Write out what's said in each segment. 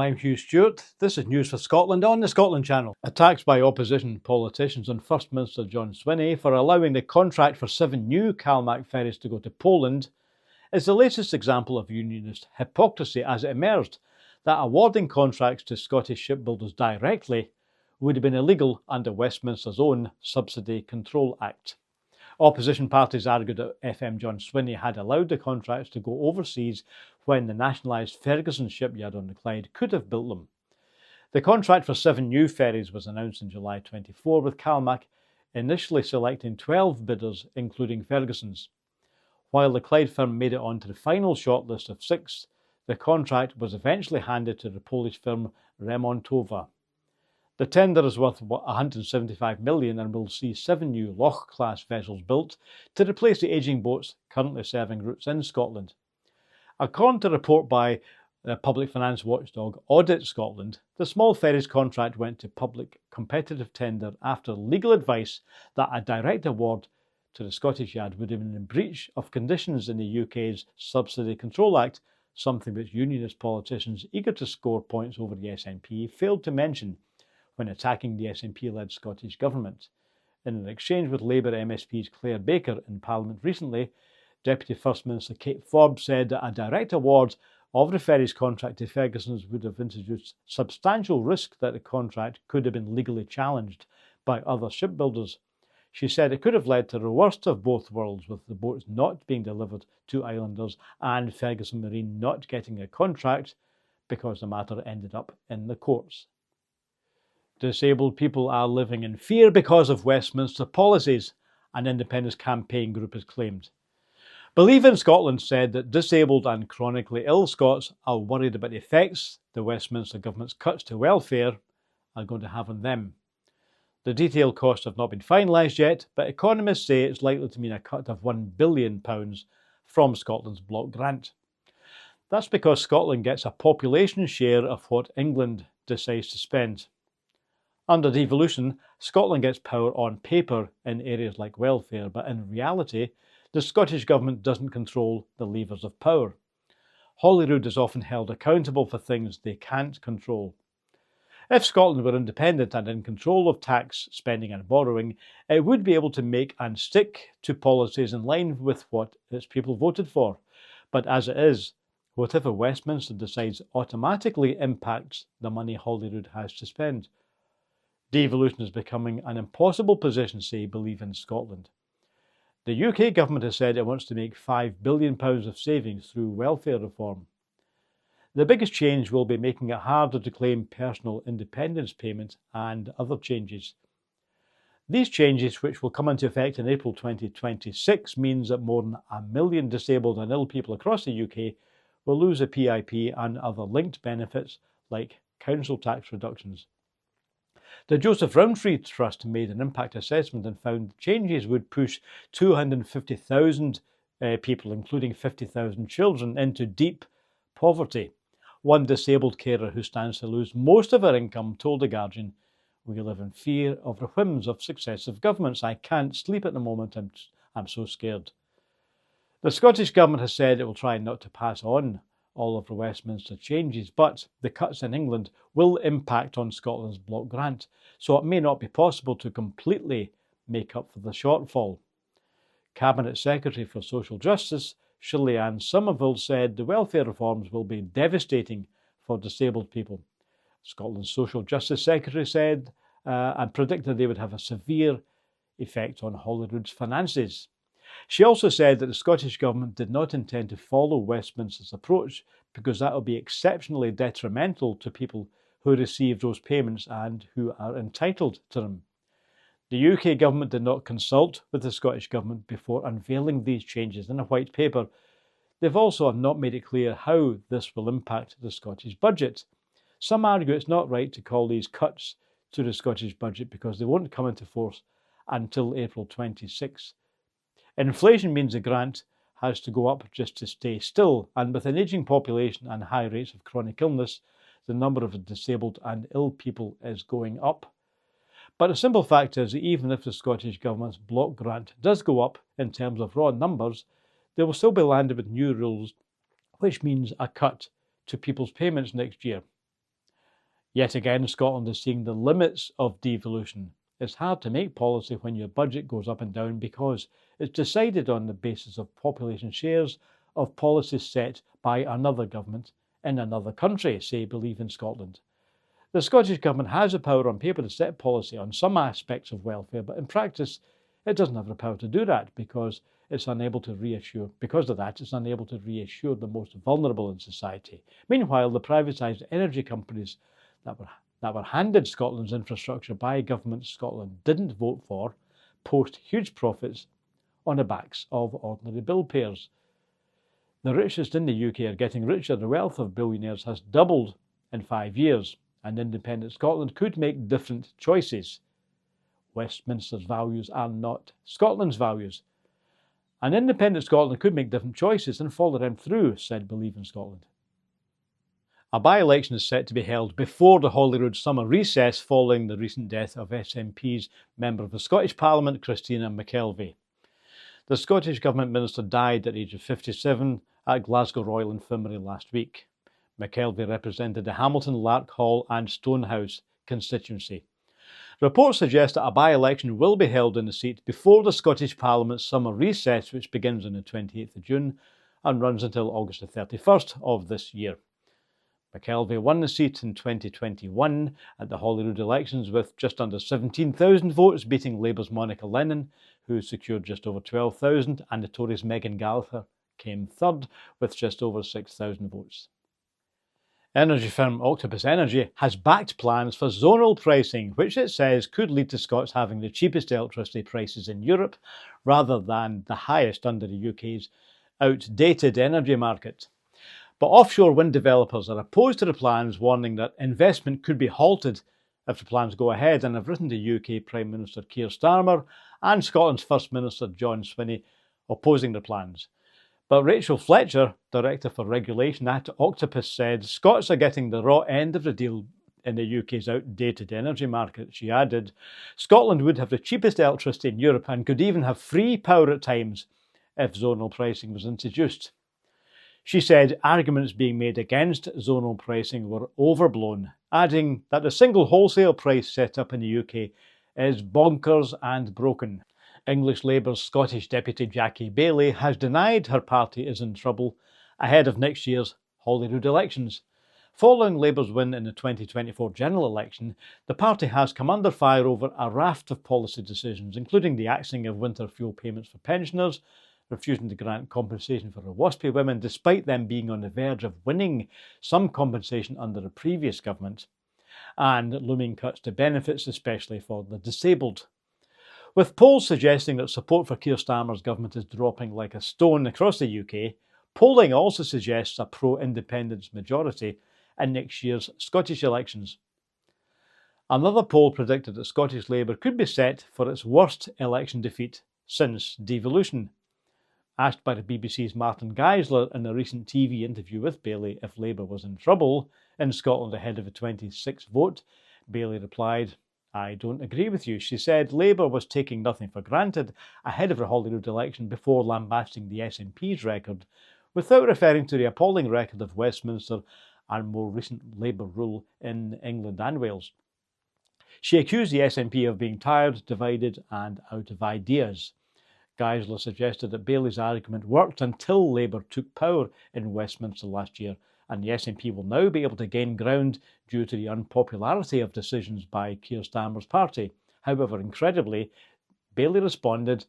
I'm Hugh Stewart. This is News for Scotland on the Scotland Channel. Attacks by opposition politicians on First Minister John Swinney for allowing the contract for 7 new CalMac ferries to go to Poland is the latest example of unionist hypocrisy as it emerged that awarding contracts to Scottish shipbuilders directly would have been illegal under Westminster's own Subsidy Control Act. Opposition parties argued that FM John Swinney had allowed the contracts to go overseas when the nationalised Ferguson shipyard on the Clyde could have built them. The contract for 7 new ferries was announced in July 24, with CalMac initially selecting 12 bidders, including Ferguson's. While the Clyde firm made it onto the final shortlist of 6, the contract was eventually handed to the Polish firm Remontowa. The tender is worth £175 million and will see 7 new Loch-class vessels built to replace the ageing boats currently serving routes in Scotland. According to a report by the public finance watchdog Audit Scotland, the small ferries contract went to public competitive tender after legal advice that a direct award to the Scottish Yard would have been in breach of conditions in the UK's Subsidy Control Act, something which unionist politicians eager to score points over the SNP failed to mention when attacking the SNP-led Scottish Government. In an exchange with Labour MSP's Claire Baker in Parliament recently, Deputy First Minister Kate Forbes said that a direct award of the ferries contract to Ferguson's would have introduced substantial risk that the contract could have been legally challenged by other shipbuilders. She said it could have led to the worst of both worlds, with the boats not being delivered to islanders and Ferguson Marine not getting a contract because the matter ended up in the courts. Disabled people are living in fear because of Westminster policies, an independence campaign group has claimed. Believe in Scotland said that disabled and chronically ill Scots are worried about the effects the Westminster government's cuts to welfare are going to have on them. The detailed costs have not been finalised yet, but economists say it's likely to mean a cut of £1 billion from Scotland's block grant. That's because Scotland gets a population share of what England decides to spend. Under devolution, Scotland gets power on paper in areas like welfare, but in reality, the Scottish Government doesn't control the levers of power. Holyrood is often held accountable for things they can't control. If Scotland were independent and in control of tax, spending and borrowing, it would be able to make and stick to policies in line with what its people voted for. But as it is, whatever Westminster decides automatically impacts the money Holyrood has to spend. Devolution is becoming an impossible position, say Believe in Scotland. The UK government has said it wants to make £5 billion of savings through welfare reform. The biggest change will be making it harder to claim personal independence payment and other changes. These changes, which will come into effect in April 2026, means that more than 1 million disabled and ill people across the UK will lose a PIP and other linked benefits like council tax reductions. The Joseph Rowntree Trust made an impact assessment and found changes would push 250,000 people, including 50,000 children, into deep poverty. One disabled carer who stands to lose most of her income told The Guardian, "We live in fear of the whims of successive governments. I can't sleep at the moment. I'm so scared." The Scottish Government has said it will try not to pass on all of the Westminster changes, but the cuts in England will impact on Scotland's block grant, so it may not be possible to completely make up for the shortfall. Cabinet Secretary for Social Justice, Shirley-Anne Somerville, said the welfare reforms will be devastating for disabled people. Scotland's Social Justice Secretary said and predicted they would have a severe effect on Holyrood's finances. She also said that the Scottish Government did not intend to follow Westminster's approach because that would be exceptionally detrimental to people who receive those payments and who are entitled to them. The UK Government did not consult with the Scottish Government before unveiling these changes in a white paper. They've also not made it clear how this will impact the Scottish budget. Some argue it's not right to call these cuts to the Scottish budget because they won't come into force until April 26. Inflation means the grant has to go up just to stay still, and with an ageing population and high rates of chronic illness, the number of disabled and ill people is going up. But the simple fact is that even if the Scottish Government's block grant does go up in terms of raw numbers, they will still be landed with new rules, which means a cut to people's payments next year. Yet again, Scotland is seeing the limits of devolution. It's hard to make policy when your budget goes up and down because it's decided on the basis of population shares of policies set by another government in another country, say Believe in Scotland. The Scottish Government has the power on paper to set policy on some aspects of welfare, but in practice it doesn't have the power to do that because it's unable to reassure the most vulnerable in society. Meanwhile, the privatised energy companies that were handed Scotland's infrastructure by governments Scotland didn't vote for post huge profits on the backs of ordinary bill payers. The richest in the UK are getting richer. The wealth of billionaires has doubled in 5 years, and independent Scotland could make different choices. Westminster's values are not Scotland's values. An independent Scotland could make different choices and follow them through, said Believe in Scotland. A by-election is set to be held before the Holyrood summer recess following the recent death of SNP's Member of the Scottish Parliament, Christina McKelvie. The Scottish Government Minister died at the age of 57 at Glasgow Royal Infirmary last week. McKelvie represented the Hamilton, Larkhall and Stonehouse constituency. Reports suggest that a by-election will be held in the seat before the Scottish Parliament's summer recess, which begins on the 28th of June and runs until August the 31st of this year. McKelvie won the seat in 2021 at the Holyrood elections with just under 17,000 votes, beating Labour's Monica Lennon, who secured just over 12,000, and the Tories' Megan Gallagher came third with just over 6,000 votes. Energy firm Octopus Energy has backed plans for zonal pricing, which it says could lead to Scots having the cheapest electricity prices in Europe rather than the highest under the UK's outdated energy market. But offshore wind developers are opposed to the plans, warning that investment could be halted if the plans go ahead, and have written to UK Prime Minister Keir Starmer and Scotland's First Minister John Swinney opposing the plans. But Rachel Fletcher, Director for Regulation at Octopus, said Scots are getting the raw end of the deal in the UK's outdated energy market. She added, Scotland would have the cheapest electricity in Europe and could even have free power at times if zonal pricing was introduced. She said arguments being made against zonal pricing were overblown, adding that the single wholesale price set up in the UK is bonkers and broken. English Labour's Scottish Deputy Jackie Baillie has denied her party is in trouble ahead of next year's Holyrood elections. Following Labour's win in the 2024 general election, the party has come under fire over a raft of policy decisions, including the axing of winter fuel payments for pensioners, refusing to grant compensation for WASPy women despite them being on the verge of winning some compensation under the previous government, and looming cuts to benefits, especially for the disabled. With polls suggesting that support for Keir Starmer's government is dropping like a stone across the UK, polling also suggests a pro-independence majority in next year's Scottish elections. Another poll predicted that Scottish Labour could be set for its worst election defeat since devolution. Asked by the BBC's Martin Geisler in a recent TV interview with Baillie if Labour was in trouble in Scotland ahead of a 26th vote, Baillie replied, I don't agree with you. She said Labour was taking nothing for granted ahead of the Holyrood election before lambasting the SNP's record, without referring to the appalling record of Westminster and more recent Labour rule in England and Wales. She accused the SNP of being tired, divided and out of ideas. Geisler suggested that Baillie's argument worked until Labour took power in Westminster last year, and the SNP will now be able to gain ground due to the unpopularity of decisions by Keir Starmer's party. However, incredibly, Baillie responded,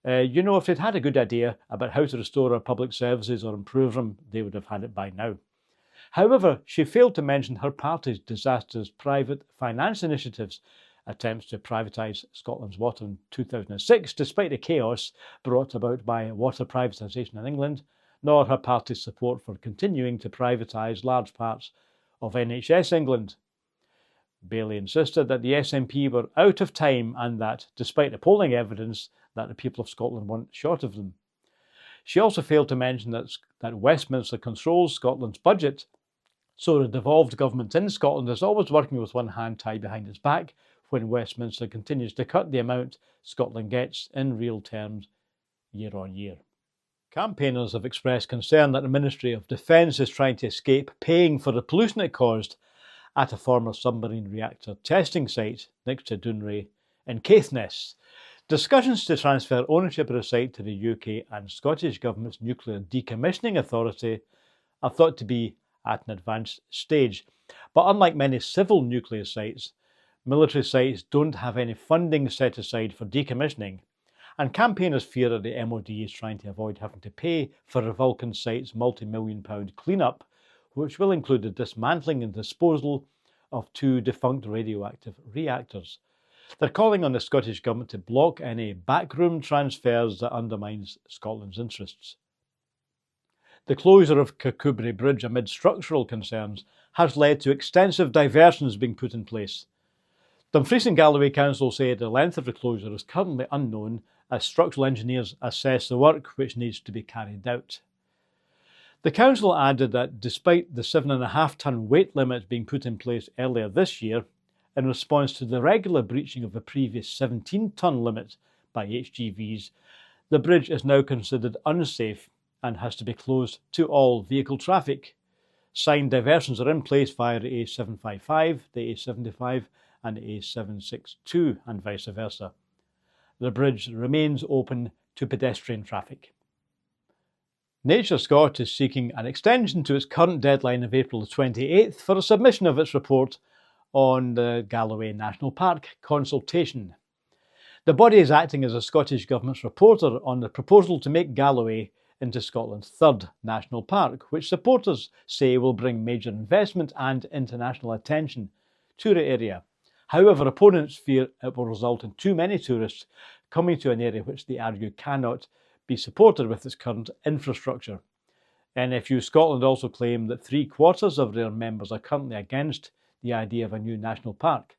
if they'd had a good idea about how to restore our public services or improve them, they would have had it by now. However, she failed to mention her party's disastrous private finance initiatives, attempts to privatise Scotland's water in 2006, despite the chaos brought about by water privatisation in England, nor her party's support for continuing to privatise large parts of NHS England. Baillie insisted that the SNP were out of time and that, despite the polling evidence, that the people of Scotland weren't short of them. She also failed to mention that Westminster controls Scotland's budget, so the devolved government in Scotland is always working with one hand tied behind its back when Westminster continues to cut the amount Scotland gets in real terms year on year. Campaigners have expressed concern that the Ministry of Defence is trying to escape paying for the pollution it caused, at a former submarine reactor testing site next to Dounreay in Caithness. Discussions to transfer ownership of the site to the UK and Scottish Government's Nuclear Decommissioning Authority are thought to be at an advanced stage. But unlike many civil nuclear sites, military sites don't have any funding set aside for decommissioning, and campaigners fear that the MOD is trying to avoid having to pay for the Vulcan site's multi-million-pound clean-up, which will include the dismantling and disposal of 2 defunct radioactive reactors. They're calling on the Scottish Government to block any backroom transfers that undermines Scotland's interests. The closure of Kirkcudbright Bridge amid structural concerns has led to extensive diversions being put in place. Dumfries and Galloway Council say the length of the closure is currently unknown as structural engineers assess the work which needs to be carried out. The council added that despite the 7.5-tonne weight limit being put in place earlier this year, in response to the regular breaching of the previous 17-tonne limit by HGVs, the bridge is now considered unsafe and has to be closed to all vehicle traffic. Signed diversions are in place via the A755, the A75 and the A762 and vice versa. The bridge remains open to pedestrian traffic. Nature Scot is seeking an extension to its current deadline of April 28th for a submission of its report on the Galloway National Park consultation. The body is acting as a Scottish Government's reporter on the proposal to make Galloway into Scotland's 3rd national park, which supporters say will bring major investment and international attention to the area. However, opponents fear it will result in too many tourists coming to an area which they argue cannot be supported with its current infrastructure. NFU Scotland also claim that 3/4 of their members are currently against the idea of a new national park.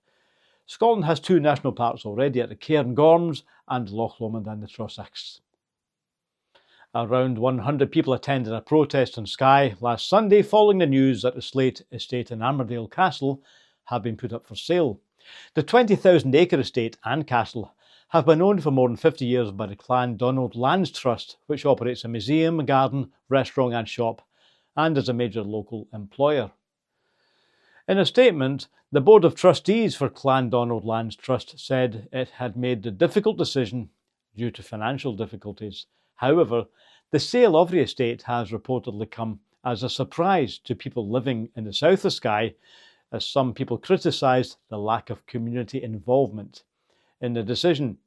Scotland has 2 national parks already at the Cairngorms and Loch Lomond and the Trossachs. Around 100 people attended a protest in Skye last Sunday following the news that the Slate estate in Armadale Castle had been put up for sale. The 20,000-acre estate and castle have been owned for more than 50 years by the Clandonald Lands Trust, which operates a museum, garden, restaurant and shop, and is a major local employer. In a statement, the Board of Trustees for Clandonald Lands Trust said it had made the difficult decision due to financial difficulties. However, the sale of the estate has reportedly come as a surprise to people living in the south of Skye, as some people criticised the lack of community involvement in the decision.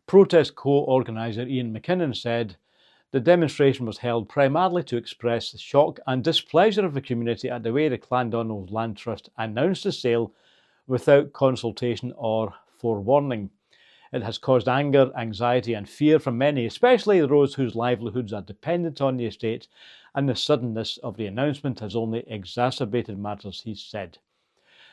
Protest co-organiser Ian McKinnon said the demonstration was held primarily to express the shock and displeasure of the community at the way the Clandonald Land Trust announced the sale without consultation or forewarning. It has caused anger, anxiety and fear from many, especially those whose livelihoods are dependent on the estate, and the suddenness of the announcement has only exacerbated matters, he said.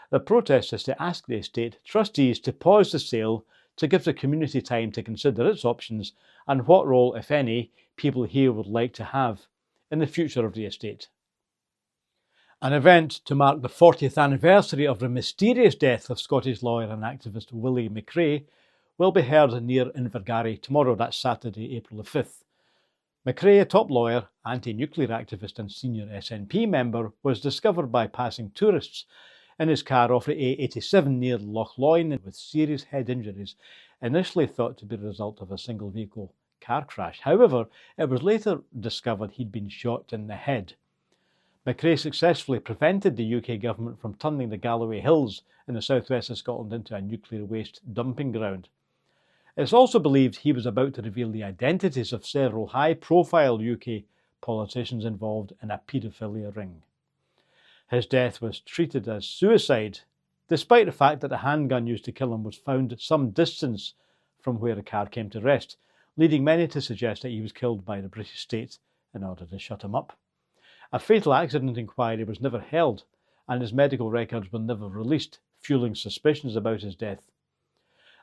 The protest is to ask the estate trustees to pause the sale to give the community time to consider its options and what role, if any, people here would like to have in the future of the estate. An event to mark the 40th anniversary of the mysterious death of Scottish lawyer and activist Willie McRae will be held near Invergarry tomorrow, that's Saturday, April the 5th. McRae, a top lawyer, anti-nuclear activist and senior SNP member, was discovered by passing tourists in his car off the A87 near Loch Lomond with serious head injuries, initially thought to be the result of a single vehicle car crash. However, it was later discovered he'd been shot in the head. McRae successfully prevented the UK government from turning the Galloway Hills in the southwest of Scotland into a nuclear waste dumping ground. It's also believed he was about to reveal the identities of several high-profile UK politicians involved in a paedophilia ring. His death was treated as suicide, despite the fact that the handgun used to kill him was found some distance from where the car came to rest, leading many to suggest that he was killed by the British state in order to shut him up. A fatal accident inquiry was never held, and his medical records were never released, fueling suspicions about his death.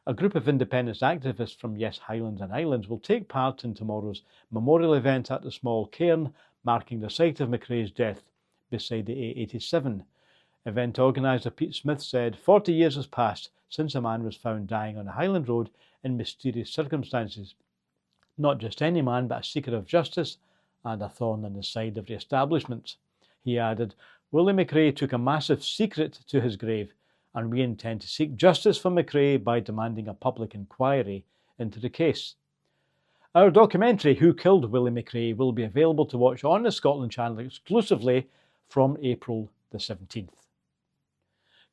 A group of independence activists from Yes Highlands and Islands will take part in tomorrow's memorial event at the small cairn, marking the site of McRae's death beside the A87. Event organiser Pete Smith said 40 years has passed since a man was found dying on a Highland road in mysterious circumstances. Not just any man, but a seeker of justice and a thorn in the side of the establishment. He added, Willie McRae took a massive secret to his grave, and we intend to seek justice for McRae by demanding a public inquiry into the case. Our documentary, Who Killed Willie McRae, will be available to watch on the Scotland Channel exclusively from April the 17th.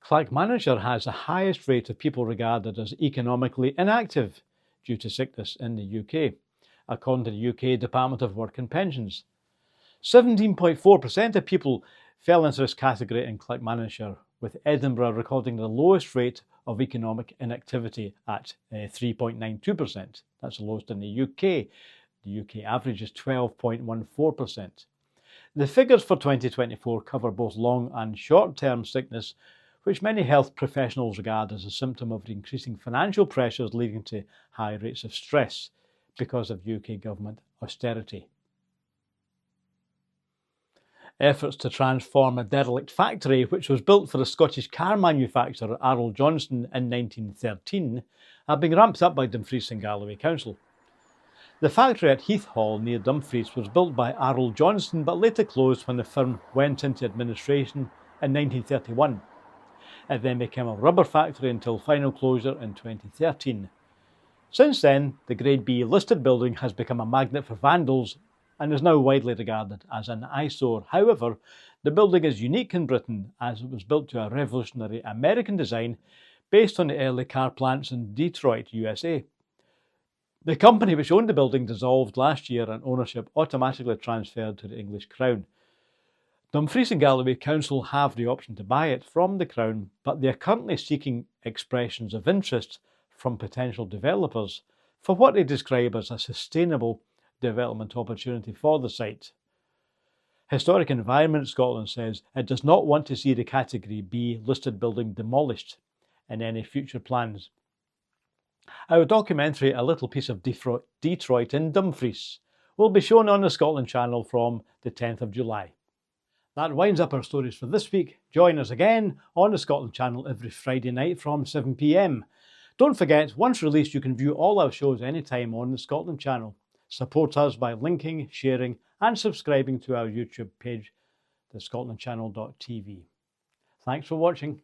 Clackmannanshire has the highest rate of people regarded as economically inactive due to sickness in the UK, according to the UK Department of Work and Pensions. 17.4% of people fell into this category in Clackmannanshire, with Edinburgh recording the lowest rate of economic inactivity at 3.92%. That's the lowest in the UK. The UK average is 12.14%. The figures for 2024 cover both long and short-term sickness, which many health professionals regard as a symptom of the increasing financial pressures leading to high rates of stress because of UK government austerity. Efforts to transform a derelict factory, which was built for the Scottish car manufacturer Arrol Johnston in 1913, have been ramped up by Dumfries and Galloway Council. The factory at Heath Hall near Dumfries was built by Arrol Johnston but later closed when the firm went into administration in 1931. It then became a rubber factory until final closure in 2013. Since then, the Grade B listed building has become a magnet for vandals and is now widely regarded as an eyesore. However, the building is unique in Britain as it was built to a revolutionary American design based on the early car plants in Detroit, USA. The company which owned the building dissolved last year and ownership automatically transferred to the English Crown. Dumfries and Galloway Council have the option to buy it from the Crown, but they are currently seeking expressions of interest from potential developers for what they describe as a sustainable development opportunity for the site. Historic Environment Scotland says it does not want to see the Category B listed building demolished in any future plans. Our documentary, A Little Piece of Detroit in Dumfries, will be shown on the Scotland Channel from the 10th of July. That winds up our stories for this week. Join us again on the Scotland Channel every Friday night from 7 p.m. Don't forget, once released, you can view all our shows anytime on the Scotland Channel. Support us by linking, sharing and subscribing to our YouTube page, thescotlandchannel.tv. Thanks for watching.